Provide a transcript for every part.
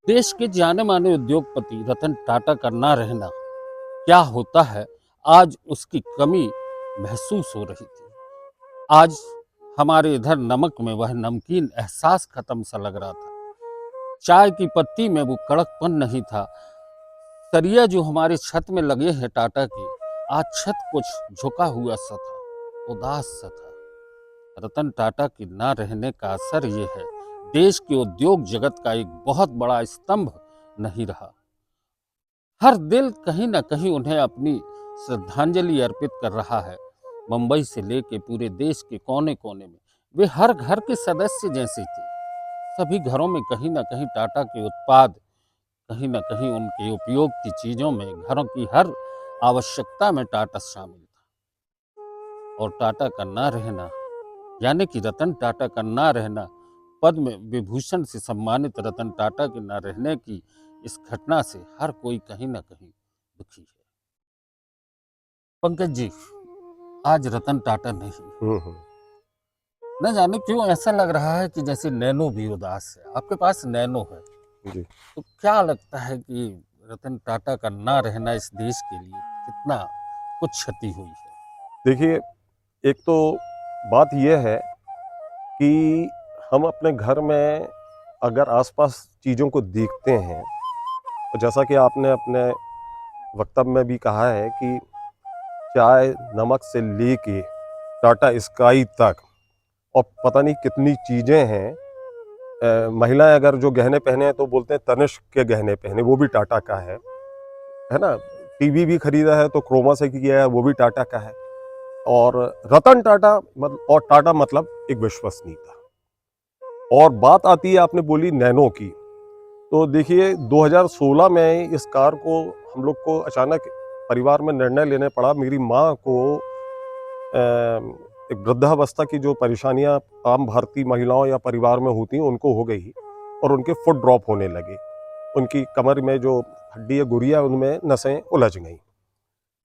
देश के जाने माने उद्योगपति रतन टाटा का ना रहना क्या होता है, आज उसकी कमी महसूस हो रही थी। आज हमारे इधर नमक में वह नमकीन एहसास खत्म सा लग रहा था। चाय की पत्ती में वो कड़कपन नहीं था। सरिया जो हमारे छत में लगे हैं टाटा के, आज छत कुछ झुका हुआ सा था, उदास सा था। रतन टाटा के ना रहने का असर ये है, देश के उद्योग जगत का एक बहुत बड़ा स्तंभ नहीं रहा। हर दिल कहीं ना कहीं उन्हें अपनी श्रद्धांजलि अर्पित कर रहा है। मुंबई से लेके पूरे देश के कोने कोने में वे हर घर के सदस्य जैसे थे। सभी घरों में कहीं ना कहीं टाटा के उत्पाद, कहीं ना कहीं उनके उपयोग की चीजों में, घरों की हर आवश्यकता में टाटा शामिल था। और टाटा का ना रहना, यानी कि रतन टाटा का ना रहना, पद्म विभूषण से सम्मानित रतन टाटा के ना रहने की इस घटना से हर कोई कहीं ना कहीं दुखी है। पंकज जी, आज रतन टाटा नहीं। हम्म। न जाने क्यों ऐसा लग रहा है कि जैसे नैनो भी उदास है। आपके पास नैनो है, जी। तो क्या लगता है कि रतन टाटा का ना रहना इस देश के लिए कितना कुछ क्षति हुई है? देखिए, एक तो बात यह है कि हम अपने घर में अगर आसपास चीज़ों को देखते हैं, तो जैसा कि आपने अपने वक्तव्य में भी कहा है कि चाय नमक से लेके टाटा स्काई तक और पता नहीं कितनी चीज़ें हैं। महिलाएं अगर जो गहने पहने हैं तो बोलते हैं तनिष्क के गहने पहने, वो भी टाटा का है ना। टीवी भी खरीदा है तो क्रोमा से किया है, वो भी टाटा का है। और रतन टाटा मतलब, और टाटा मतलब एक विश्वसनीयता। और बात आती है, आपने बोली नैनो की, तो देखिए 2016 में इस कार को हम लोग को अचानक परिवार में निर्णय लेने पड़ा। मेरी माँ को एक वृद्धावस्था की जो परेशानियां आम भारतीय महिलाओं या परिवार में होती हैं उनको हो गई, और उनके फुट ड्रॉप होने लगे। उनकी कमर में जो हड्डी है गुड़िया, उनमें नसें उलझ गई।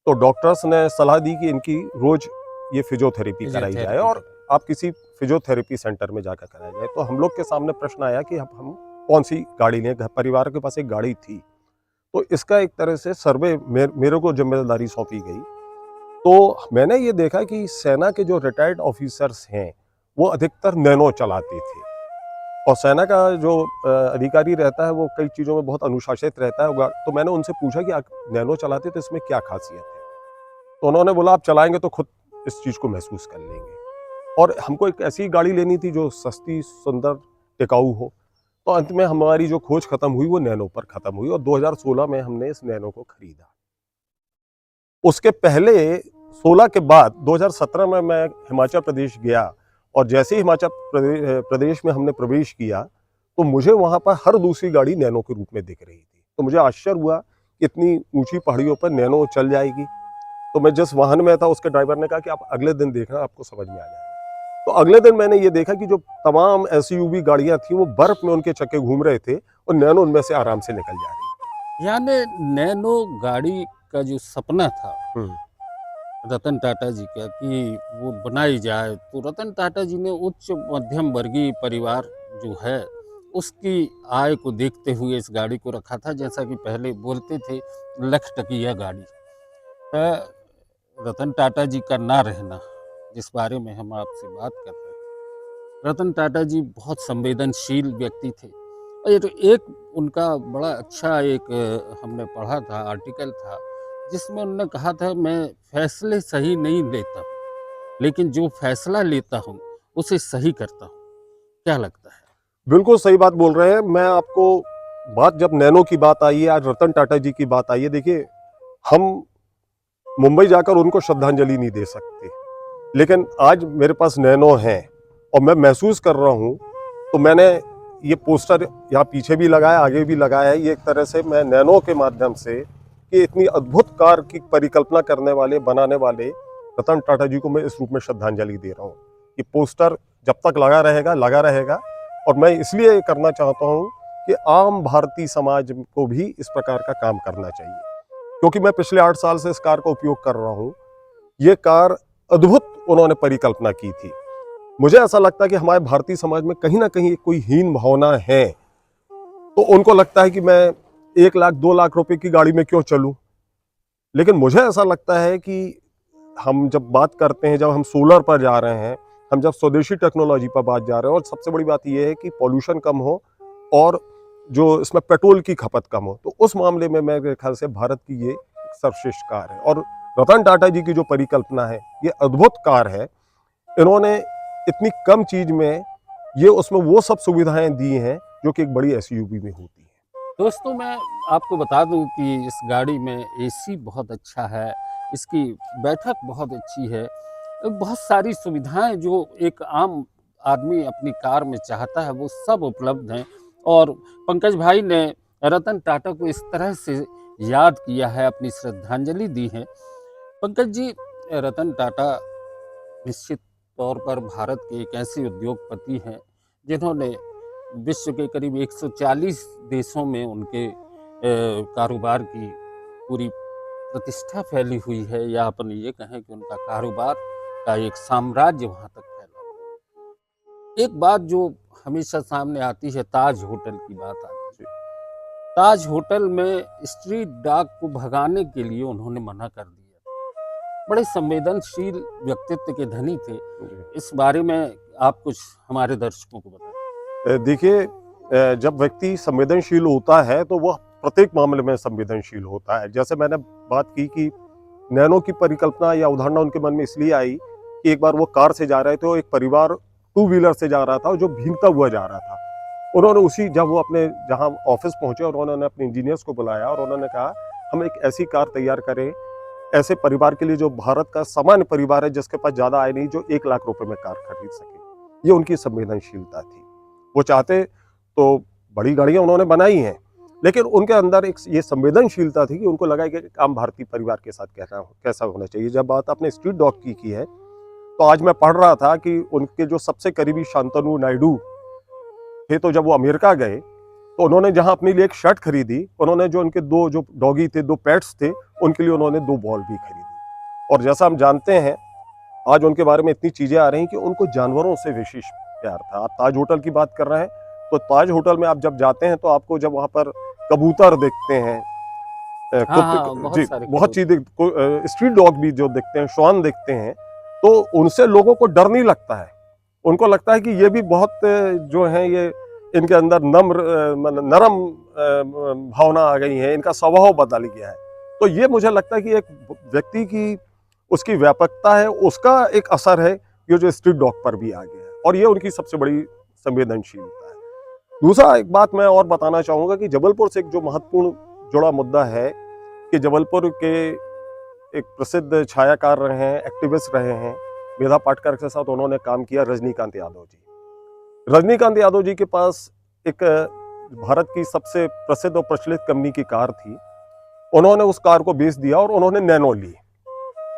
तो डॉक्टर्स ने सलाह दी कि इनकी रोज ये फिजियोथेरेपी कराई जाए फिजियोथेरेपी और कर। आप किसी फिजियोथेरेपी सेंटर में जाकर कराया जाए। तो हम लोग के सामने प्रश्न आया कि अब हम कौन सी गाड़ी लें। परिवार के पास एक गाड़ी थी, तो इसका एक तरह से सर्वे मेरे को जिम्मेदारी सौंपी गई। तो मैंने ये देखा कि सेना के जो रिटायर्ड ऑफिसर्स हैं वो अधिकतर नैनो चलाते थे, और सेना का जो अधिकारी रहता है वो कई चीज़ों में बहुत अनुशासित रहता है। तो मैंने उनसे पूछा कि आप नैनो चलाते तो इसमें क्या खासियत है। तो उन्होंने बोला आप चलाएंगे तो खुद इस चीज़ को महसूस कर लेंगे। और हमको एक ऐसी गाड़ी लेनी थी जो सस्ती, सुंदर, टिकाऊ हो। तो अंत में हमारी जो खोज खत्म हुई वो नैनो पर खत्म हुई, और 2016 में हमने इस नैनो को खरीदा। उसके पहले 16 के बाद 2017 में मैं हिमाचल प्रदेश गया, और जैसे ही हिमाचल प्रदेश में हमने प्रवेश किया तो मुझे वहां पर हर दूसरी गाड़ी नैनो के रूप में दिख रही थी। तो मुझे आश्चर्य हुआ कि इतनी ऊंची पहाड़ियों पर नैनो चल जाएगी। तो मैं जिस वाहन में था उसके ड्राइवर ने कहा कि आप अगले दिन देखना, आपको समझ में आ जाएगा। तो अगले दिन मैंने ये देखा कि जो तमाम एसयूवी गाड़ियां थी वो बर्फ में उनके चक्के घूम रहे थे, और नैनो उनमें से आराम से निकल जा रही यानी नैनो गाड़ी का जो सपना था थी। रतन टाटा जी का कि वो बनाई जाए, तो रतन टाटा जी ने उच्च मध्यम वर्गीय परिवार जो है उसकी आय को देखते हुए इस गाड़ी को रखा था। जैसा कि पहले बोलते थे, लख टकिया गाड़ी। रतन टाटा जी का ना रहना, जिस बारे में हम आपसे बात कर रहे हैं, रतन टाटा जी बहुत संवेदनशील व्यक्ति थे। और ये तो एक उनका बड़ा अच्छा एक हमने पढ़ा था, आर्टिकल था, जिसमें उन्होंने कहा था, मैं फैसले सही नहीं लेता हूँ, लेकिन जो फैसला लेता हूँ उसे सही करता हूँ। क्या लगता है? बिल्कुल सही बात बोल रहे हैं। मैं आपको बात, जब नैनो की बात आई है, आज रतन टाटा जी की बात आई है, देखिए हम मुंबई जाकर उनको श्रद्धांजलि नहीं दे सकते, लेकिन आज मेरे पास नैनो है और मैं महसूस कर रहा हूँ। तो मैंने ये पोस्टर यहाँ पीछे भी लगाया, आगे भी लगाया है। ये एक तरह से मैं नैनो के माध्यम से कि इतनी अद्भुत कार की परिकल्पना करने वाले, बनाने वाले रतन टाटा जी को मैं इस रूप में श्रद्धांजलि दे रहा हूँ। ये पोस्टर जब तक लगा रहेगा। और मैं इसलिए करना चाहता हूँ कि आम भारतीय समाज को भी इस प्रकार का काम करना चाहिए, क्योंकि मैं पिछले 8 साल से इस कार का उपयोग कर रहा हूँ। ये कार अद्भुत उन्होंने परिकल्पना की थी। मुझे ऐसा लगता है कि हमारे भारतीय समाज में कहीं ना कहीं कोई हीन भावना है तो उनको लगता है कि मैं 1 लाख 2 लाख रुपए की गाड़ी में क्यों चलूं। लेकिन मुझे ऐसा लगता है कि हम जब बात करते हैं, जब हम सोलर पर जा रहे हैं, हम जब स्वदेशी टेक्नोलॉजी पर बात जा रहे हैं, और सबसे बड़ी बात यह है कि पॉल्यूशन कम हो और जो इसमें पेट्रोल की खपत कम हो, तो उस मामले में मेरे ख्याल से भारत की ये सर्वश्रेष्ठ कार है। और रतन टाटा जी की जो परिकल्पना है, ये अद्भुत कार है। इन्होंने इतनी कम चीज में ये उसमें वो सब सुविधाएं दी हैं जो कि एक बड़ी एसयूवी में होती है। दोस्तों, मैं आपको बता दूं कि इस गाड़ी में एसी बहुत अच्छा है, इसकी बैठक बहुत अच्छी है, बहुत सारी सुविधाएं जो एक आम आदमी अपनी कार में चाहता है वो सब उपलब्ध हैं। और पंकज भाई ने रतन टाटा को इस तरह से याद किया है, अपनी श्रद्धांजलि दी है। पंकज जी, रतन टाटा निश्चित तौर पर भारत के एक ऐसे उद्योगपति हैं जिन्होंने विश्व के करीब 140 देशों में उनके कारोबार की पूरी प्रतिष्ठा फैली हुई है, या अपन ये कहें कि उनका कारोबार का एक साम्राज्य वहाँ तक फैला हुआ है। एक बात जो हमेशा सामने आती है, ताज होटल की बात आती है। ताज होटल में स्ट्रीट डॉग को भगाने के लिए उन्होंने मना कर दिया। बड़े संवेदनशील व्यक्तित्व के धनी थे। इस बारे में आप कुछ हमारे दर्शकों को बताएं। देखिए, जब व्यक्ति संवेदनशील होता है तो वह प्रत्येक मामले में संवेदनशील होता है। जैसे मैंने बात की कि नैनो की परिकल्पना या उदाहरण उनके मन में इसलिए आई कि एक बार वो कार से जा रहे थे और एक परिवार टू व्हीलर से जा रहा था और जो भीगता हुआ जा रहा था। उन्होंने जब वो अपने जहाँ ऑफिस पहुंचे और उन्होंने अपने इंजीनियर्स को बुलाया और उन्होंने कहा हम एक ऐसी कार तैयार करें ऐसे परिवार के लिए जो भारत का सामान्य परिवार है, जिसके पास ज्यादा आय नहीं, जो 1 लाख रुपए में कार खरीद सके। ये उनकी संवेदनशीलता थी। वो चाहते तो बड़ी गाड़ियां उन्होंने बनाई हैं, लेकिन उनके अंदर एक ये संवेदनशीलता थी कि उनको लगा कि आम भारतीय परिवार के साथ कैसा होना चाहिए। जब बात आपने स्ट्रीट डॉग की है, तो आज मैं पढ़ रहा था कि उनके जो सबसे करीबी शांतनु नायडू थे, तो जब वो अमेरिका गए तो उन्होंने जहां अपने लिए एक शर्ट खरीदी, उन्होंने जो उनके दो जो डॉगी थे, 2 पेट्स थे, उनके लिए उन्होंने 2 बॉल भी खरीदी। और जैसा हम जानते हैं, आज उनके बारे में इतनी चीजें आ रही हैं कि उनको जानवरों से विशेष प्यार था। आप ताज होटल की बात कर रहे हैं, तो ताज होटल में आप जब जाते हैं तो आपको जब वहां पर कबूतर देखते हैं, बहुत चीजें, स्ट्रीट डॉग भी जो देखते हैं, श्वान देखते हैं, तो उनसे लोगों को डर नहीं लगता है। उनको लगता है कि ये भी बहुत जो है, ये इनके अंदर नरम भावना आ गई है, इनका स्वभाव बदल गया है। तो ये मुझे लगता है कि एक व्यक्ति की उसकी व्यापकता है, उसका एक असर है, ये जो स्ट्रीट डॉग पर भी आ गया है, और ये उनकी सबसे बड़ी संवेदनशीलता है। दूसरा एक बात मैं और बताना चाहूंगा कि जबलपुर से एक जो महत्वपूर्ण जुड़ा मुद्दा है कि जबलपुर के एक प्रसिद्ध छायाकार रहे हैं, एक्टिविस्ट रहे हैं, मेधा पाटकर के साथ उन्होंने काम किया, रजनीकांत यादव जी। रजनीकांत यादव जी के पास एक भारत की सबसे प्रसिद्ध और प्रचलित कंपनी की कार थी। उन्होंने उस कार को बेच दिया और उन्होंने नैनो ली,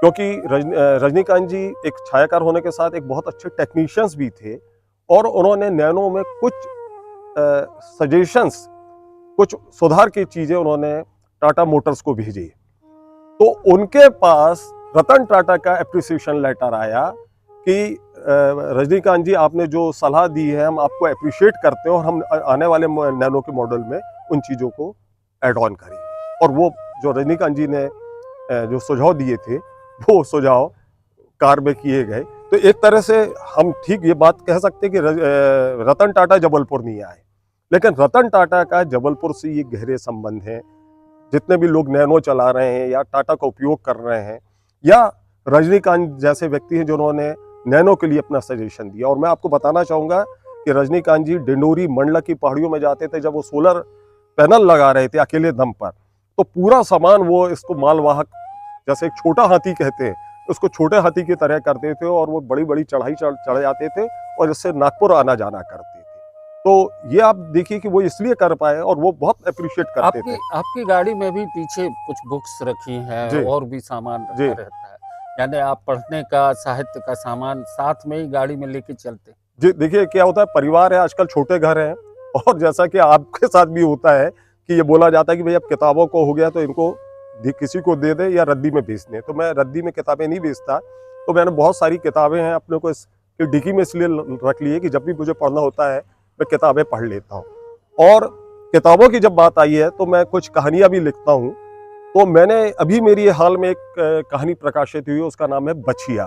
क्योंकि रजनीकांत जी एक छायाकार होने के साथ एक बहुत अच्छे टेक्नीशियंस भी थे, और उन्होंने नैनो में कुछ सजेशंस, कुछ सुधार की चीजें उन्होंने टाटा मोटर्स को भेजी। तो उनके पास रतन टाटा का एप्रिसिएशन लेटर आया कि रजनीकांत जी, आपने जो सलाह दी है हम आपको अप्रिशिएट करते हैं, और हम आने वाले नैनो के मॉडल में उन चीज़ों को ऐड ऑन करेंगे। और वो जो रजनीकांत जी ने जो सुझाव दिए थे, वो सुझाव कार में किए गए। तो एक तरह से हम ठीक ये बात कह सकते हैं कि रतन टाटा जबलपुर नहीं आए, लेकिन रतन टाटा का जबलपुर से ये गहरे संबंध हैं। जितने भी लोग नैनो चला रहे हैं या टाटा का उपयोग कर रहे हैं, या रजनीकांत जैसे व्यक्ति हैं जिन्होंने नैनो के लिए अपना सजेशन दिया। और मैं आपको बताना चाहूँगा कि रजनीकांत जी डिंडोरी मंडला की पहाड़ियों में जाते थे, जब वो सोलर पैनल लगा रहे थे अकेले दम पर, तो पूरा सामान वो इसको मालवाहक, जैसे एक छोटा हाथी कहते हैं, उसको छोटे हाथी की तरह करते थे, और वो बड़ी बड़ी चढ़ाई चढ़ जाते थे और इससे नागपुर आना जाना करते थे। तो ये आप देखिए कि वो इसलिए कर पाए, और वो बहुत अप्रिशिएट करते थे। आपकी गाड़ी में भी पीछे कुछ बुक्स रखी हैं और भी सामान रखा रहता है, यानी आप पढ़ने का, साहित्य का सामान साथ में ही गाड़ी में लेके चलते? जी, देखिए क्या होता है, परिवार है, आजकल छोटे घर हैं, और जैसा कि आपके साथ भी होता है कि ये बोला जाता है कि भाई अब किताबों को हो गया तो इनको किसी को दे दे या रद्दी में बेच दें। तो मैं रद्दी में किताबें नहीं बेचता, तो मैंने बहुत सारी किताबें हैं अपने को इसकी डिक्की में इसलिए रख ली है कि जब भी मुझे पढ़ना होता है मैं किताबें पढ़ लेता हूँ। और किताबों की जब बात आई है तो मैं कुछ कहानियां भी लिखता हूँ। तो मैंने अभी मेरी हाल में एक कहानी प्रकाशित हुई, उसका नाम है बछिया।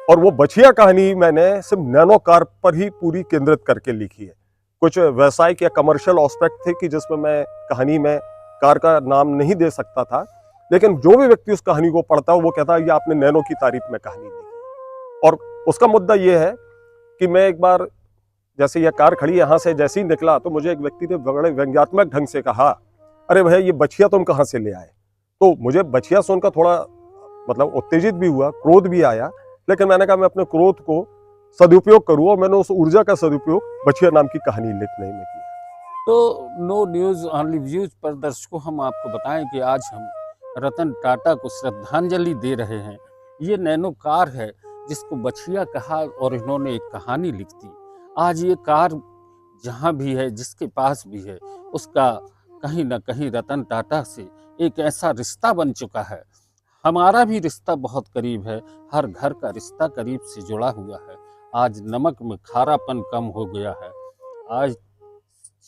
और वो बछिया कहानी मैंने सिर्फ नैनो कार पर ही पूरी केंद्रित करके लिखी है। कुछ व्यावसायिक या कमर्शियल एस्पेक्ट थे कि जिसमें मैं कहानी में कार का नाम नहीं दे सकता था, लेकिन जो भी व्यक्ति उस कहानी को पढ़ता है वो कहता है ये आपने नैनो की तारीफ में कहानी लिखी। और उसका मुद्दा ये है कि मैं एक बार, जैसे यह कार खड़ी यहाँ से जैसे ही निकला तो मुझे एक व्यक्ति ने बड़े व्यंग्यात्मक ढंग से कहा, अरे भैया ये बछिया तुम कहाँ से ले आए। तो मुझे बछिया सुनकर थोड़ा मतलब उत्तेजित भी हुआ, क्रोध भी आया, लेकिन मैंने कहा मैं अपने क्रोध को सदुपयोग करूँ, और मैंने उस ऊर्जा का सदुपयोग बछिया नाम की कहानी लिखने में किया। तो नो न्यूज़ ओनली व्यूज़ पर दर्शकों हम आपको बताएं कि आज हम रतन टाटा को श्रद्धांजलि दे रहे हैं। ये नैनो कार है जिसको बछिया कहा और इन्होंने एक कहानी लिख दी। आज ये कार जहाँ भी है, जिसके पास भी है, उसका कहीं ना कहीं रतन टाटा से एक ऐसा रिश्ता बन चुका है। हमारा भी रिश्ता बहुत करीब है, हर घर का रिश्ता करीब से जुड़ा हुआ है। आज नमक में खारापन कम हो गया है, आज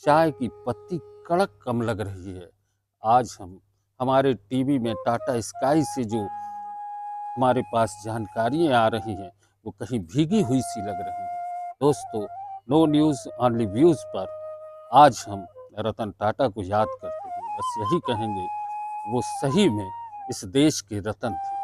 चाय की पत्ती कड़क कम लग रही है। आज हम हमारे टीवी में टाटा स्काई से जो हमारे पास जानकारियाँ आ रही हैं वो कहीं भीगी हुई सी लग रही हैं। दोस्तों, नो न्यूज़ ओनली व्यूज़ पर आज हम रतन टाटा को याद करते हैं। बस यही कहेंगे, वो सही में इस देश के रतन थे।